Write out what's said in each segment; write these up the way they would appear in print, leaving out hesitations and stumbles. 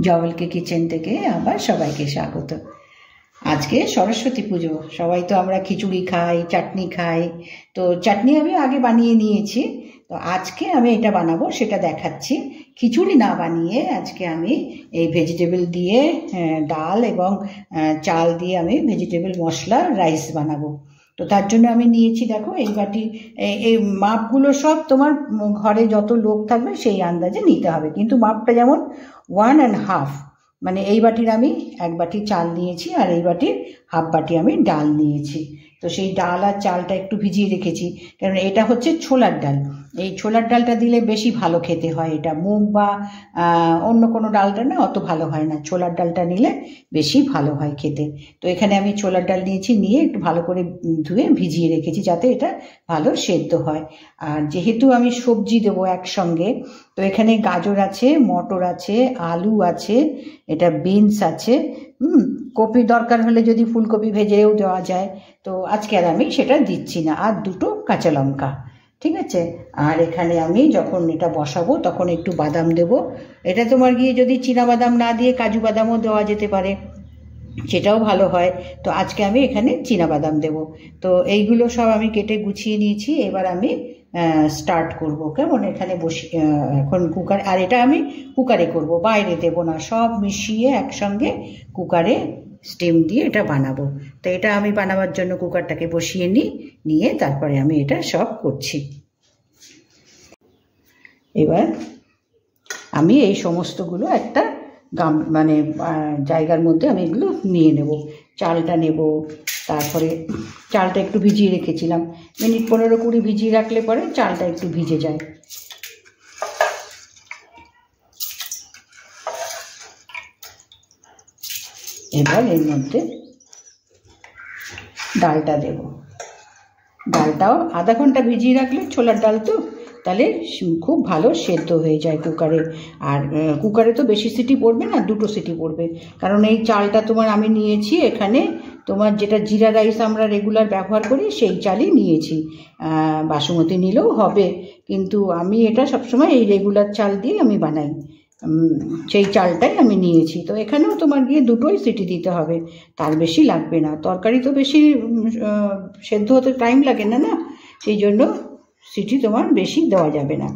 জবলকে kitchen থেকে আবার সবাইকে স্বাগত। আজকে সরস্বতী পুজো, সবাই তো আমরা খিচুড়ি খাই, চাটনি খাই। তো চাটনি আমি আগে বানিয়ে নিয়েছি, তো আজকে আমি এটা বানাবো সেটা দেখাচ্ছি। খিচুড়ি না বানিয়ে আজকে আমি এই ভেজিটেবল দিয়ে ডাল এবং চাল দিয়ে আমি ভেজিটেবল মশলা রাইস বানাবো। তো তার জন্য আমি নিয়েছি, দেখো এই বাটি, এই মাপগুলো সব তোমার ঘরে যত লোক থাকবে সেই আন্দাজে নিতে হবে, কিন্তু মাপটা যেমন 1.5, মানে এই বাটির আমি 1 বাটি চাল নিয়েছি আর এই বাটির 1/2 বাটি আমি ডাল নিয়েছি। তো সেই ডাল আর চালটা একটু ভিজিয়ে রেখেছি, কারণ এটা হচ্ছে ছোলার ডাল। এই ছোলার ডালটা দিলে বেশি ভালো খেতে হয়, এটা মুগ বা অন্য কোনো ডালটা না অত ভালো হয় না, ছোলার ডালটা নিলে বেশি ভালো হয় খেতে। তো এখানে আমি ছোলার ডাল নিয়েছি, নিয়ে একটু ভালো করে ধুয়ে ভিজিয়ে রেখেছি যাতে এটা ভালো সেদ্ধ হয়। আর যেহেতু আমি সবজি দেবো একসঙ্গে, তো এখানে গাজর আছে, মটর আছে, আলু আছে, এটা বিনস আছে, কপি দরকার হলে যদি ফুলকপি ভেজেও দেওয়া যায়, তো আজকে আর আমি সেটা দিচ্ছি না। আর 2টো কাঁচা লঙ্কা, ঠিক আছে। আর এখানে আমি যখন এটা বসাবো তখন একটু বাদাম দেব। এটা তোমার গিয়ে যদি চীনা বাদাম না দিয়ে কাজু বাদামও দেওয়া যেতে পারে, সেটাও ভালো হয়। তো আজকে আমি এখানে চীনা বাদাম দেব। তো এইগুলো সব আমি কেটে গুছিয়ে নিয়েছি, এবার আমি স্টার্ট করব। কেমন, এখানে বসে এখন কুকার, আর এটা আমি কুকারে করব, বাইরে দেব না, সব মিশিয়ে একসঙ্গে কুকারে স্টিম দিয়ে এটা বানাবো। তো এটা আমি বানাবার জন্য কুকারটাকে বসিয়ে নিয়ে তারপরে আমি এটা সব করছি। এবার আমি এই সমস্তগুলো একটা মানে জায়গার মধ্যে আমি এগুলো নিয়ে নেব। চালটা নেব, তারপরে চালটা একটু ভিজিয়ে রেখেছিলাম, মিনিট 15-20 ভিজিয়ে রাখলে পরে চালটা একটু ভিজে যায়। এবার এর মধ্যে ডালটা দেব। ডালটাও আধা ঘন্টা ভিজিয়ে রাখলে, ছোলার ডাল তো, তাহলে খুব ভালো সেদ্ধ হয়ে যায় কুকারে। আর কুকারে তো বেশি সিটি পড়বে না, 2টো সিটি পড়বে, কারণ এই চালটা তোমার আমি নিয়েছি এখানে তোমার যেটা জিরা রাইস আমরা রেগুলার ব্যবহার করি সেই চালই নিয়েছি। বাসমতি নিলেও হবে, কিন্তু আমি এটা সবসময় এই রেগুলার চাল দিয়ে আমি বানাই, সেই চালটাই আমি নিয়েছি। তো এখানেও তোমার গিয়ে 2টোই সিটি দিতে হবে, তার বেশি লাগবে না। তরকারি তো বেশি সেদ্ধ হতে টাইম লাগে না, সেই জন্য সিটি তোমার বেশি দেওয়া যাবে না।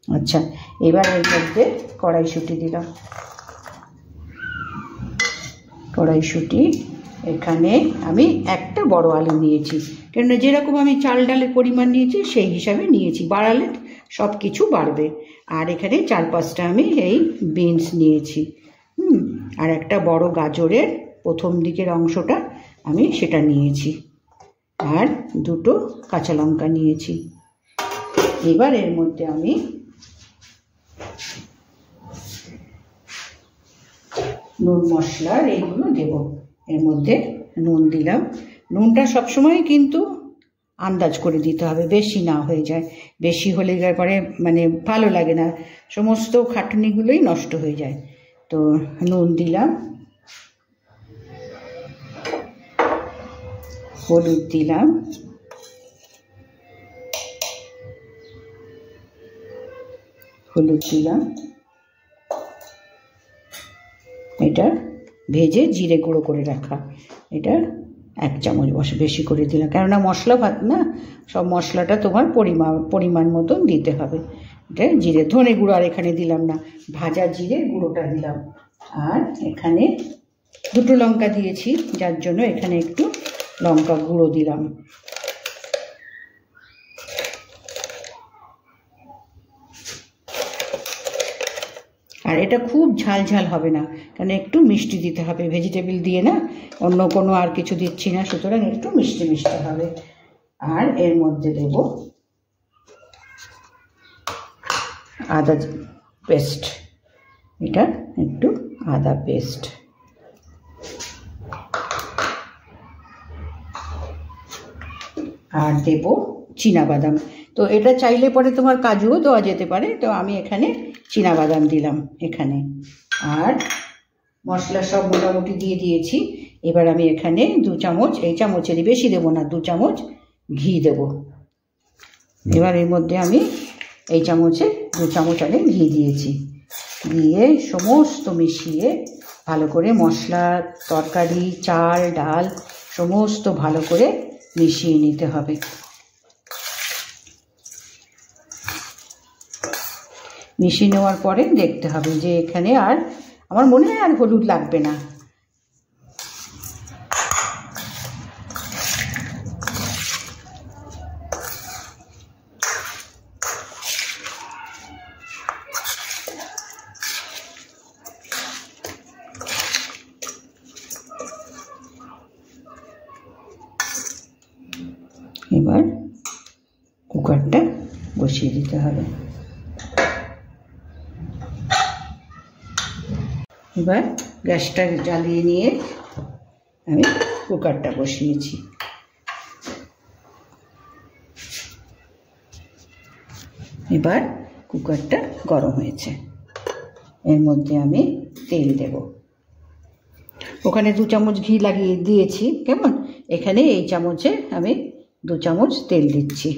আচ্ছা, এবার এর মধ্যে কড়াইশুঁটি দিলাম। কড়াইশুঁটি এখানে আমি একটা বড় আলু নিয়েছি, কেননা যেরকম আমি চাল ডালের পরিমাণ নিয়েছি সেই হিসাবে নিয়েছি, বাড়ালে সব কিছু বাড়বে। আর এখানে 4-5টা আমি এই বিনস নিয়েছি, আর একটা বড় গাজরের প্রথম দিকের অংশটা আমি সেটা নিয়েছি, আর 2টো কাঁচা লঙ্কা নিয়েছি। এবার এর মধ্যে আমি নুন মশলার এইগুলো দেব। এর মধ্যে নুন দিলাম। নুনটা সবসময় কিন্তু আন্দাজ করে দিতে হবে, বেশি না হয়ে যায়, বেশি হলে পরে মানে ভালো লাগে না, সমস্ত খাটনিগুলোই নষ্ট হয়ে যায়। তো নুন দিলাম, হলুদ দিলাম, এটা ভেজে জিরে গুঁড়ো করে রাখা, এটা 1 চামচ বেশি করে দিলাম, কেননা মশলা ভাত না, সব মশলাটা তোমার পরিমাণ মতন দিতে হবে। এটা জিরে, ধনে গুঁড়ো আর এখানে দিলাম না, ভাজা জিরে গুঁড়োটা দিলাম। আর এখানে 2টো লঙ্কা দিয়েছি, যার জন্য এখানে একটু লঙ্কা গুঁড়ো দিলাম। আর এটা খুব ঝাল হবে না, কারণ একটু মিষ্টি দিতে হবে, ভেজিটেবল দিয়ে না, অন্য কোনো আর কিছু দিচ্ছি না, সুতরাং একটু মিষ্টি হবে। আর এর মধ্যে দেব আদা পেস্ট, এটা একটু আদা পেস্ট, আর দেব চীনা বাদাম। তো এটা চাইলে পরে তোমার কাজুও দেওয়া যেতে পারে, তো আমি এখানে চীনা বাদাম দিলাম এখানে। আর মশলা সব মোটামুটি দিয়ে দিয়েছি। এবার আমি এখানে 2 চামচ, এই চামচেরই বেশি দেবো না, 2 চামচ ঘি দেব। এবার এর মধ্যে আমি এই চামচে 2 চামচ আগে ঘি দিয়েছি। দিয়ে সমস্ত মিশিয়ে ভালো করে মশলা, তরকারি, চাল, ডাল সমস্ত ভালো করে মিশিয়ে নিতে হবে। মিশিয়ে নেওয়ার পরে দেখতে হবে যে এখানে আর আমার মনে হয় আর হলুদ লাগবে না। এবার কুকারটা বসিয়ে দিতে হবে। এবার গ্যাসটা জ্বালিয়ে নিয়ে আমি কুকারটা বসিয়েছি। এবার কুকারটা গরম হয়েছে, এর মধ্যে আমি তেল দেব। ওখানে 2 চামচ ঘি লাগিয়ে দিয়েছি, কেমন? এখানে এই চামচে আমি 2 চামচ তেল দিচ্ছি।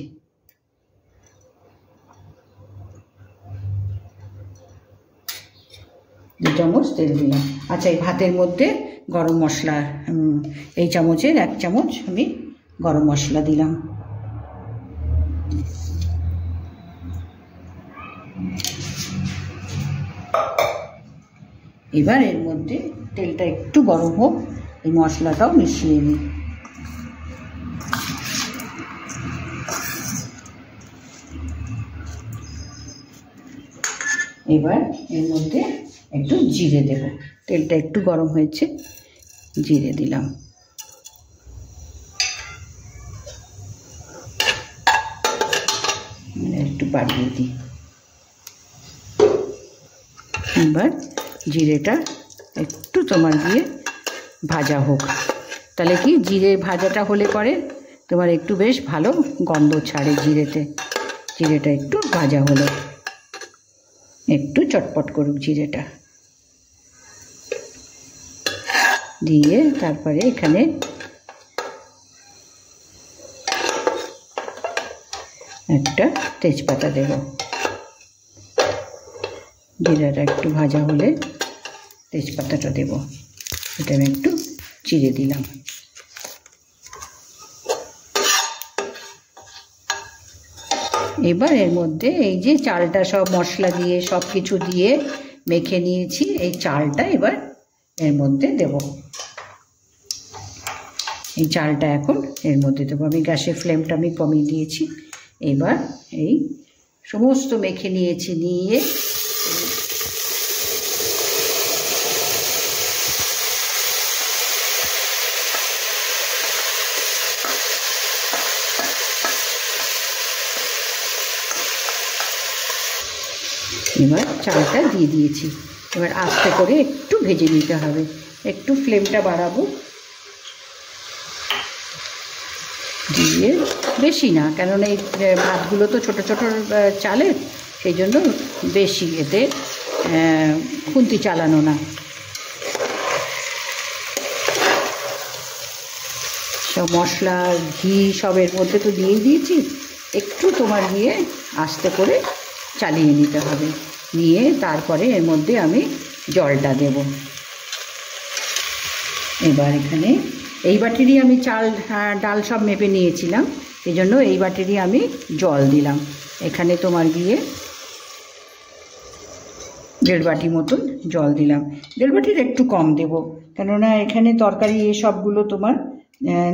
দু চামচ তেল দিলাম। আচ্ছা, এই ভাতের মধ্যে গরম মশলা এই চামচের 1 চামচ আমি গরম মশলা দিলাম। এবার এর মধ্যে তেলটা একটু গরম হোক, এই মশলাটাও মিশিয়ে নিই। এবার এর মধ্যে একটু জিরে দেব। তেলটা একটু গরম হয়েছে, জিরে দিলাম। একটু বাড়িয়ে দিই। এবার জিরেটা একটু তোমার দিয়ে ভাজা হোক, তাহলে কি জিরে ভাজাটা হলে পরে তোমার একটু বেশ ভালো গন্ধ ছাড়ে জিরেতে। জিরেটা একটু ভাজা হলো, একটু চটপট করুক জিরেটা। দিয়ে তারপরে এখানে একটা তেজপাতা দেব। জিরাটা একটু ভাজা হলে তেজপাতাটা দেব। এটা আমি একটু চিড়ে দিলাম। এবার এর মধ্যে এই যে চালটা সব মশলা দিয়ে সব কিছু দিয়ে মেখে নিয়েছি, এই চালটা এবার এর মধ্যে দেব। এই চালটা এখন এর মধ্যে দেবো। আমি গ্যাসের ফ্লেমটা আমি কমিয়ে দিয়েছি। এবার এই সমস্ত মেখে নিয়েছি, নিয়ে এবার চালটা দিয়ে দিয়েছি। এবার আস্তে করে একটু ভেজে নিতে হবে, একটু ফ্লেমটা বাড়াবো। দিয়ে বেশি না, কেননা এই ভাতগুলো তো ছোটো ছোটো চালের, সেই জন্য বেশি এতে খুন্তি চালানো না। সব মশলা ঘি সবের মধ্যে তো দিয়েই দিয়েছি, একটু তোমার দিয়ে আস্তে করে চালিয়ে নিতে হবে। নিয়ে তারপরে এর মধ্যে আমি জলটা দেব। এবার এখানে এই বাটিরই আমি চাল ডাল সব মেপে নিয়েছিলাম, সেই জন্য এই বাটিরই আমি জল দিলাম। এখানে তোমার গিয়ে 1.5 বাটি মতন জল দিলাম। 1.5 বাটির একটু কম দেব, কেননা এখানে তরকারি এসবগুলো তোমার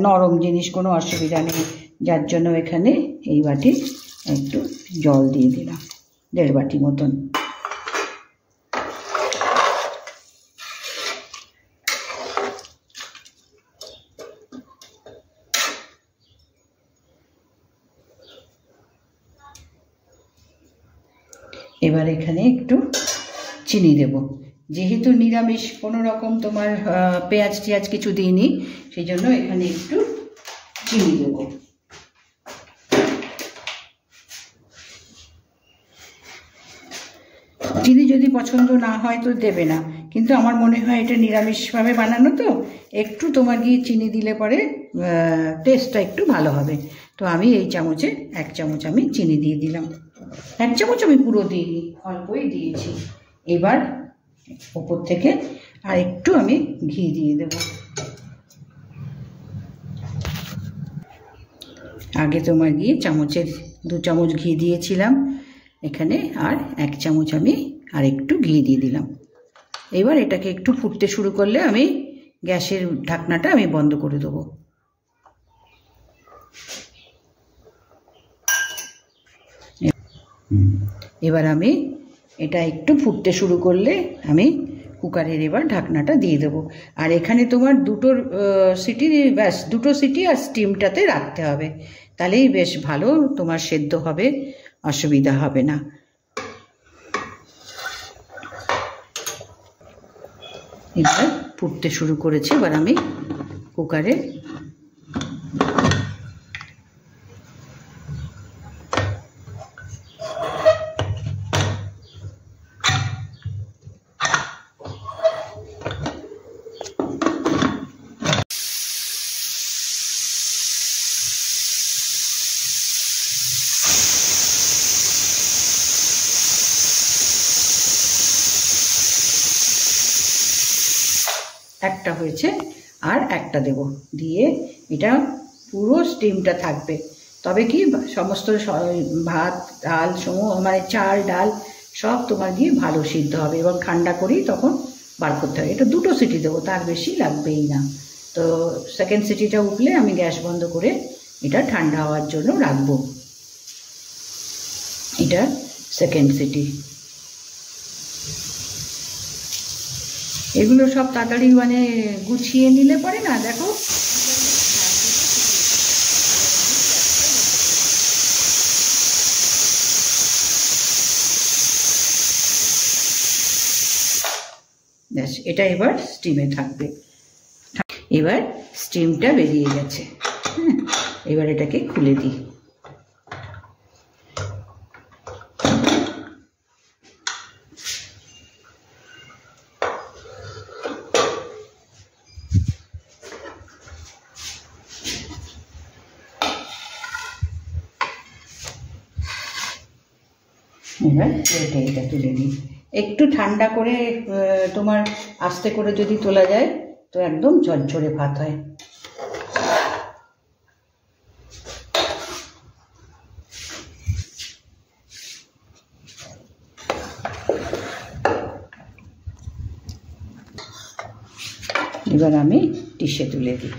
নরম জিনিস, কোনো অসুবিধা নেই। যার জন্য এখানে এই বাটি একটু জল দিয়ে দিলাম, 1.5 বাটি মতন। এবার এখানে একটু চিনি দেব। যেহেতু নিরামিষ, কোনো রকম তোমার পেঁয়াজ টিয়াজ কিছু দিইনি, সেই জন্য এখানে একটু চিনি দেব। চিনি যদি পছন্দ না হয় তো দেবে না, কিন্তু আমার মনে হয় এটা নিরামিষভাবে বানানো তো একটু তোমার গিয়ে চিনি দিলে পরে টেস্টটা একটু ভালো হবে। তো আমি এই চামচে 1 চামচ আমি চিনি দিয়ে দিলাম। 1 চামচ আমি পুরো দিইনি, অল্পই দিয়েছি। এবার উপর থেকে আর একটু আমি ঘি দিয়ে দেব। আগে তোমার ঘি চামচের 2 চামচ ঘি দিয়েছিলাম, এখানে আর 1 চামচ আমি আর একটু ঘি দিয়ে দিলাম। এবার এটাকে একটু ফুটতে শুরু করলে আমি গ্যাসের ঢাকনাটা আমি বন্ধ করে দেবো। এবার আমি এটা একটু ফুটতে শুরু করলে আমি কুকারের এবার ঢাকনাটা দিয়ে দেবো। আর এখানে তোমার 2টো সিটি, ব্যাস 2টো সিটি আর স্টিমটাতে রাখতে হবে, তাহলেই বেশ ভালো তোমার সেদ্ধ হবে, অসুবিধা হবে না। এবার ফুটতে শুরু করেছে, এবার আমি কুকারে একটা হয়েছে আর একটা দেব, দিয়ে এটা পুরো স্টিমটা থাকবে। তবে কি সমস্ত ভাত ডাল মানে চাল ডাল সব তোমার গিয়ে ভালো সিদ্ধ হবে, এবং ঠান্ডা করেই তখন বার করতে হবে। এটা 2টো সিটি দেবো, তার বেশি লাগবেই না। তো সেকেন্ড সিটিটা উঠলে আমি গ্যাস বন্ধ করে এটা ঠান্ডা হওয়ার জন্য রাখবো। এটা সেকেন্ড সিটি। এগুলো সব তাড়াতাড়ি মানে গুছিয়ে নিলে পরে না, দেখো ব্যাস, এটা এবার স্টিমে থাকবে। এবার স্টিমটা বেরিয়ে গেছে, এবার এটাকে খুলে দিই। এবার এটা তুলে নিই। একটু ঠান্ডা করে তোমার আস্তে করে যদি তোলা যায় তো একদম ঝরঝরে ভাত হয়। এবার আমি ডিশে তুলে দিই।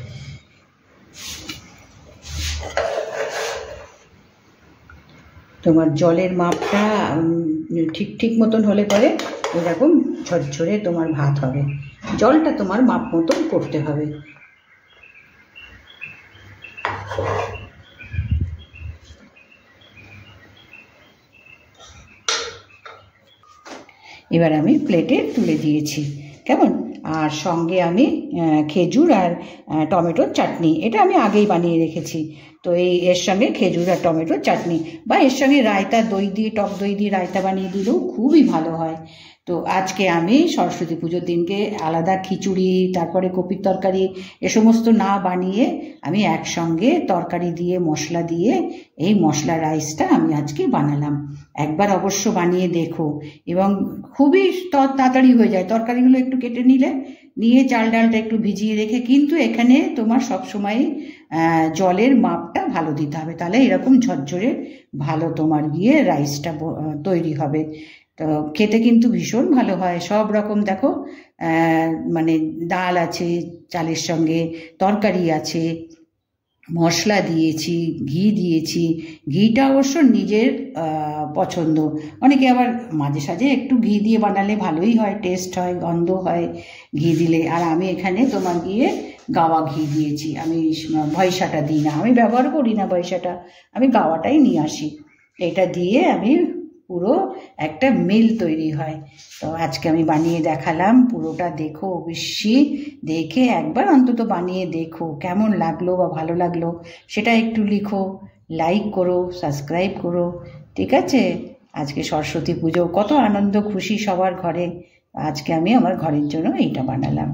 তোমার জলের মাপটা ঠিক মতন হলে পরে এরকম ঝরঝরে তোমার ভাত হবে। জলটা তোমার মাপ মতন করতে হবে। এবার আমি প্লেটে তুলে দিয়েছি, কেমন। আর সঙ্গে আমি খেজুর আর টমেটোর চাটনি, এটা আমি আগেই বানিয়ে রেখেছি। তো এর সঙ্গে খেজুর আর টমেটোর চাটনি, বা এর সঙ্গে রায়তা, দই দিয়ে, টক দই দিয়ে রায়তা বানিয়ে দিলেও খুবই ভালো হয়। তো আজকে আমি সরস্বতী পুজোর দিনকে আলাদা খিচুড়ি, তারপরে কপির তরকারি এ সমস্ত না বানিয়ে আমি একসঙ্গে তরকারি দিয়ে মশলা দিয়ে এই মশলা রাইসটা আমি আজকে বানালাম। একবার অবশ্য বানিয়ে দেখো, এবং খুবই তাড়াতাড়ি হয়ে যায়। তরকারিগুলো একটু কেটে নিয়ে চাল ডালটা একটু ভিজিয়ে রেখে, কিন্তু এখানে তোমার সবসময় জলের মাপটা ভালো দিতে হবে, তাহলে এরকম ঝরঝরে ভালো তোমার গিয়ে রাইসটা তৈরি হবে। তো খেতে কিন্তু ভীষণ ভালো হয়। সব রকম দেখো মানে ডাল আছে, চালের সঙ্গে তরকারি আছে, মশলা দিয়েছি, ঘি দিয়েছি। ঘিটা অবশ্য নিজের পছন্দ, অনেকে আবার মাঝে সাঝে একটু ঘি দিয়ে বানালে ভালোই হয়, টেস্ট হয়, গন্ধ হয় ঘি দিলে। আর আমি এখানে তোমার গিয়ে গাওয়া ঘি দিয়েছি, আমি ভয়সাটা দিই না, আমি ব্যবহার করি না ভয়সাটা, আমি গাওয়াটাই নিয়ে আসি। এটা দিয়ে আমি পুরো একটা মিল তৈরি হয়। তো আজকে আমি বানিয়ে দেখালাম, পুরোটা দেখো অবশ্যই, দেখে একবার অন্তত বানিয়ে দেখো, কেমন লাগলো বা ভালো লাগলো সেটা একটু লিখো, লাইক করো, সাবস্ক্রাইব করো, ঠিক আছে। আজকে সরস্বতী পুজো, কত আনন্দ খুশি সবার ঘরে। আজকে আমি আমার ঘরের জন্য এইটা বানালাম।